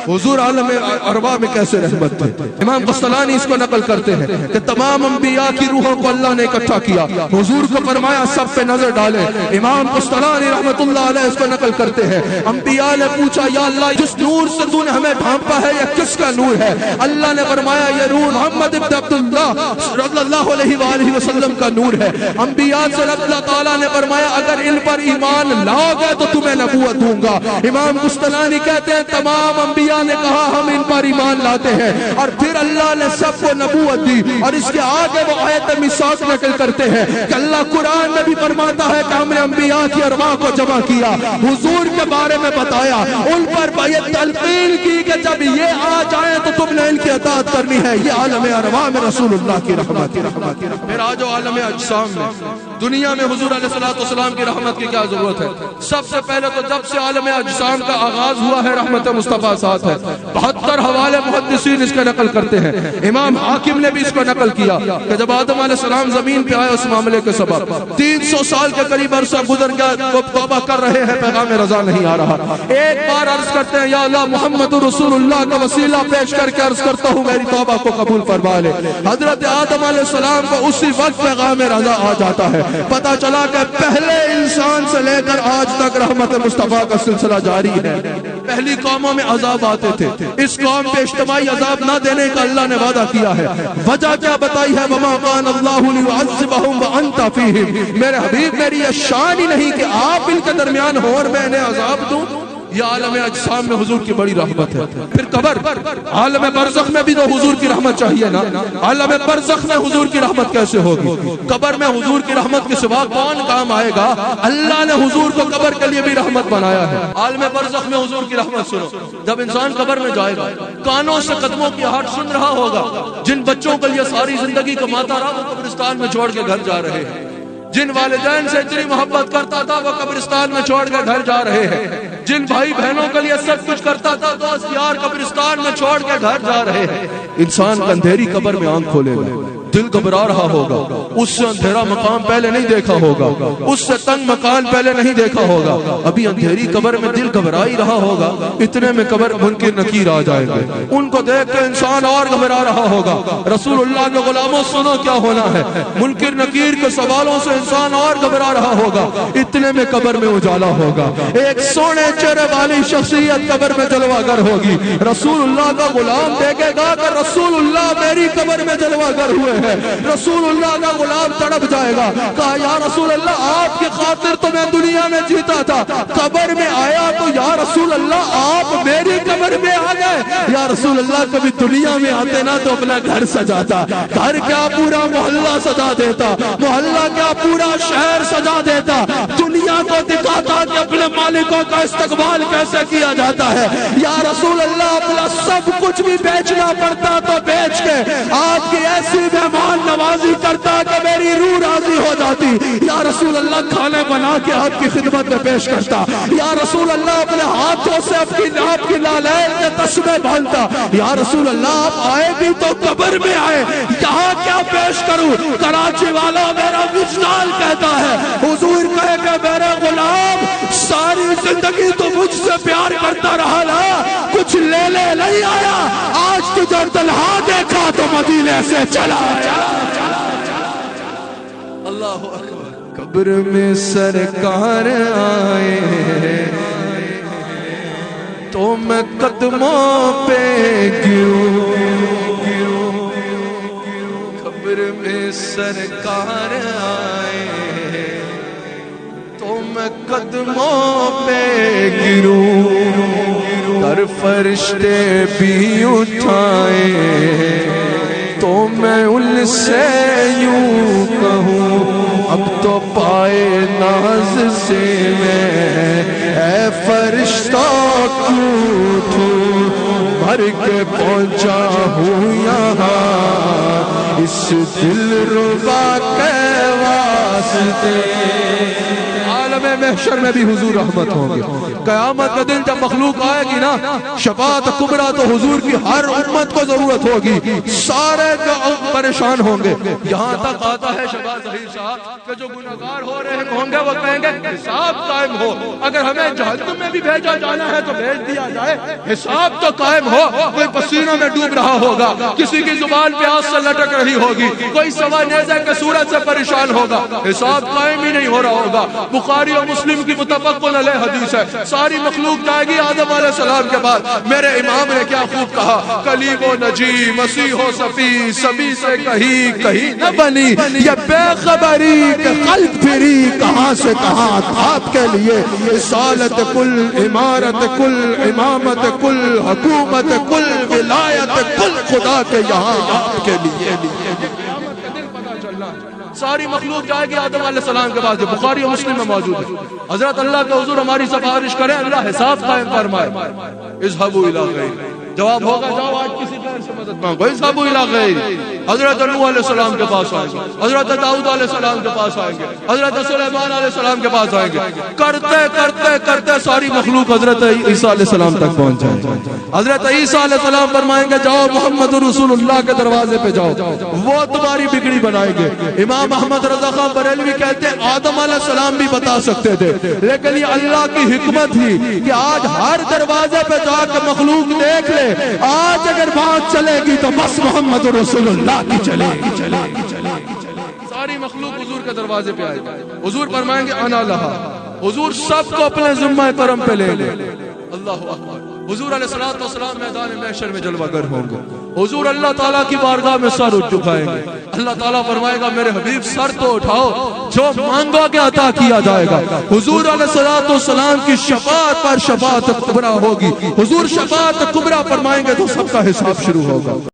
حضور عالم ارواح میں کیسے رحمت تھے. امام قسطلانی اس کو نقل کرتے ہیں کہ تمام انبیاء کی روحوں کو اللہ نے اکٹھا کیا, حضور کو فرمایا سب پہ نظر ڈالے. امام قسطلانی رحمت اللہ علیہ اس کو نقل کرتے ہیں, انبیاء نے پوچھا یا اللہ جس نور سے تو نے ہمیں ڈھانپا ہے یہ کس کا نور ہے؟ اللہ نے فرمایا یہ نور محمد ابن عبداللہ رضی اللہ علیہ وآلہ وسلم کا نور ہے. انبیاء سے اللہ تعالیٰ نے فرمایا اگر ان پر ایمان لاؤ گے تو تمہیں نبوت دوں گا. امام قسطلانی کہتے ہیں تمام انبیاء نے کہا ہم ان پر ایمان لاتے ہیں, اور پھر اللہ نے سب کو نبوت دی. اور اس کے آگے وہ آیت میثاق نقل کرتے ہیں کہ اللہ قرآن میں بھی فرماتا ہے کہ ہم نے انبیاء کی ارواح کو جمع کیا, حضور کے بارے میں بتایا, ان پر یہ تلقین کی کہ جب یہ آ جائیں تو تم نے ان کی اطاعت کرنی ہے. یہ عالم ارواح میں رسول اللہ کی رحمت. پھر آج عالم اجسام میں دنیا میں حضور علیہ الصلوۃ والسلام کی رحمت کی کیا ضرورت ہے؟ سب سے پہلے تو جب سے عالم اجسام کا آغاز ہوا ہے رحمت مصطفیٰ ساتھ ہے. 72 حوالے محدثین اس کا نقل کرتے ہیں. امام حاکم نے بھی اس کو نقل کیا کہ جب آدم علیہ السلام زمین پہ آئے اس معاملے کے سبب 300 سال کے قریب عرصہ گزر گیا, وہ توبہ کر رہے ہیں, پیغام رضا نہیں آ رہا. ایک بار عرض کرتے ہیں یا اللہ محمد رسول اللہ کا وسیلہ پیش کر کے عرض کرتا ہوں میری توبہ کو قبول فرما لے. حضرت آدم علیہ السلام کو اسی وقت پیغام رضا آ جاتا ہے. پتہ چلا کہ پہلے انسان سے لے کر آج تک رحمت مصطفیٰ کا سلسلہ جاری ہے. پہلی قوموں میں عذاب آتے تھے, اس قوم پہ اجتماعی عذاب نہ دینے کا اللہ نے وعدہ کیا ہے. وجہ کیا بتائی ہے؟ وما کان اللہ لیعذبہم وانت فیہم. میرے حبیب میری یہ شان ہی نہیں کہ آپ ان کے درمیان ہو اور میں انہیں عذاب دوں. یہ عالم اجسام میں حضور کی بڑی رحمت ہے. پھر قبر, عالم برزخ میں بھی تو حضور کی رحمت چاہیے نا. عالم برزخ میں حضور کی رحمت کیسے ہوگی؟ قبر میں حضور کی رحمت کے سوا کون کام آئے گا؟ اللہ نے حضور کو قبر کے لیے بھی رحمت بنایا ہے. عالم برزخ میں حضور کی رحمت سنو, جب انسان قبر میں جائے گا کانوں سے قدموں کی آہٹ سن رہا ہوگا. جن بچوں کے لیے ساری زندگی کماتا رہا وہ قبرستان میں چھوڑ کے گھر جا رہے ہیں. جن والدین سے اتنی محبت کرتا تھا وہ قبرستان میں چھوڑ کے گھر جا رہے ہیں. جن بھائی بہنوں کے لیے سب کچھ کرتا تھا دوست یار قبرستان میں چھوڑ کے گھر جا رہے ہیں. انسان اندھیری قبر میں آنکھ کھولے گا, دل گھبرا رہا ہوگا. اس سے اندھیرا مقام پہلے نہیں دیکھا ہوگا, اس سے تنگ مکان پہلے نہیں دیکھا ہوگا. ابھی اندھیری قبر میں دل گھبرا ہی رہا ہوگا, اتنے میں قبر منکر نکیر آ جائے گا. ان کو دیکھ کے انسان اور گھبرا رہا ہوگا. رسول اللہ کے غلاموں سنو کیا ہونا ہے. منکر نکیر کے سوالوں سے انسان اور گھبرا رہا ہوگا, اتنے میں قبر میں اجالا ہوگا. ایک سونے چہرے والی شخصیت قبر میں جلوہ گر ہوگی. رسول اللہ کا غلام دیکھے گا کہ رسول اللہ میری قبر میں جلوہ گر ہوئے ہیں. رسول اللہ کا غلام تڑپ جائے گا, کہا یا رسول اللہ آپ کی خاطر تو میں دنیا میں جیتا تھا, قبر میں آیا تو یا رسول اللہ آپ میری قبر میں آ گئے. یا رسول اللہ کبھی دنیا میں آتے نا تو اپنا گھر سجاتا, گھر کیا پورا محلہ سجا دیتا, محلہ کیا پورا شہر سجا دیتا, دنیا کو دکھاتا کہ اپنے مالکوں کا استقبال کیسے کیا جاتا ہے. یا رسول اللہ اپنا سب کچھ بھی بیچنا پڑتا تو بیچ کے آپ کی ایسی مہمان نوازی کرتا کہ میری روح راضی ہو جاتی. یا رسول اللہ کھانے بنا کے آپ کی خدمت میں پیش کرتا. یا رسول اللہ اپنے ہاتھوں سے آپ کی لالین کے تسبیح باندھتا. یا رسول اللہ آپ آئے بھی تو قبر میں آئے, یہاں کیا پیش کروں؟ کراچی والا میرا وجدان کہتا ہے. حضور کہے کہ میرے غلام ساری زندگی تو مجھ سے پیار کرتا رہا نا, کچھ لے لے نہیں آیا, آج تجھے تنہا دیکھا تو مدینے سے چلا آیا. اللہ اکبر. قبر میں سرکار آئے تو میں قدموں پہ گروں. قبر میں سرکار آئے تو میں قدموں پہ گروں. در فرشتے بھی اٹھائے تو میں ان سے یوں کہوں, اب تو پائے ناز سے میں اے فرشتہ بھر کے پہنچا ہوں یہاں اس دل ربا کے واسطے. عالم محشر میں بھی حضور رحمت ہوں گے. قیامت کا دن جب مخلوق آئے گی نا شفاعت کبریٰ تو حضور کی ہر امت کو ضرورت ہوگی, سارے پریشان ہوں گے. یہاں تک آتا ہے شہباز ظہیر صاحب کہ جو گناہگار ہو رہے ہوں گے وہ کہیں گے حساب قائم ہو, اگر ہمیں جہنم میں بھی بھیجا جانا ہے تو بھیج دیا جائے, حساب تو قائم ہو. کوئی پسینوں میں ڈوب رہا ہوگا, کسی کی زبان پیاس سے لٹک رہی ہوگی, کوئی سوا نیزے کے سورج سے پریشان ہوگا, حساب قائم ہی نہیں ہو رہا ہوگا. بخاری اور مسلم کی متفق علیہ حدیث ہے, ساری مخلوق جائے گی آدم علیہ السلام کے بعد. میرے امام نے کیا خوب کہا, کلیم و نجی مسیح و صفی سبھی سے کہیں نہ بنی, یہ بے خبری کہ قلب پھری کہاں سے کہاں آپ کے لیے. رسالت کل, امارت کل, امامت کل, حکومت کل, ولایت کل خدا کے یہاں آپ کے لیے. ساری مخلوق جائے گی آدم علیہ السلام کے بعد, بخاری و مسلم میں موجود ہے. حضرت اللہ کے حضور ہماری سفارش کریں, اللہ حساب قائم فرمائے. اذهبوا الى غیر, جواب ہوگا جاؤ آج کسی غیر سے مدد مانگو. اذهبوا الى غیر, حضرت نوح علیہ السلام کے پاس آئیں گے, حضرت داؤد علیہ السلام کے پاس آئیں گے, حضرت سلیمان علیہ السلام کے پاس آئیں گے. کرتے کرتے کرتے ساری مخلوق حضرت عیسیٰ علیہ السلام تک پہنچ جائیں گے. حضرت عیسیٰ علیہ السلام فرمائیں گے جاؤ محمد رسول اللہ کے دروازے پہ جاؤ, وہ تمہاری بگڑی بنائیں گے. امام احمد رضا خان بریلوی کہتے ہیں آدم علیہ السلام بھی بتا سکتے تھے, لیکن یہ اللہ کی حکمت تھی کہ آج ہر دروازے پہ جا کے مخلوق دیکھ لے, آج اگر بات چلے گی تو بس محمد رسول اللہ کی چلے گی. ساری مخلوق حضور کے دروازے پہ آئے گی. حضور فرمائیں گے انا لہا, حضور سب کو اپنے ذمہ کرم پہ لے لے. اللہ اکبر. حضور علیہ الصلوۃ والسلام میدان محشر میں جلوہ گر ہوں گے. حضور اللہ تعالیٰ کی بارگاہ میں سر جھکائیں گے. اللہ تعالیٰ فرمائے گا میرے حبیب سر تو اٹھاؤ, جو مانگو گے عطا کیا جائے گا. حضور علیہ الصلوۃ والسلام کی شفاعت پر شفاعت کبریٰ ہوگی. حضور شفاعت کبریٰ فرمائیں گے تو سب کا حساب شروع ہوگا.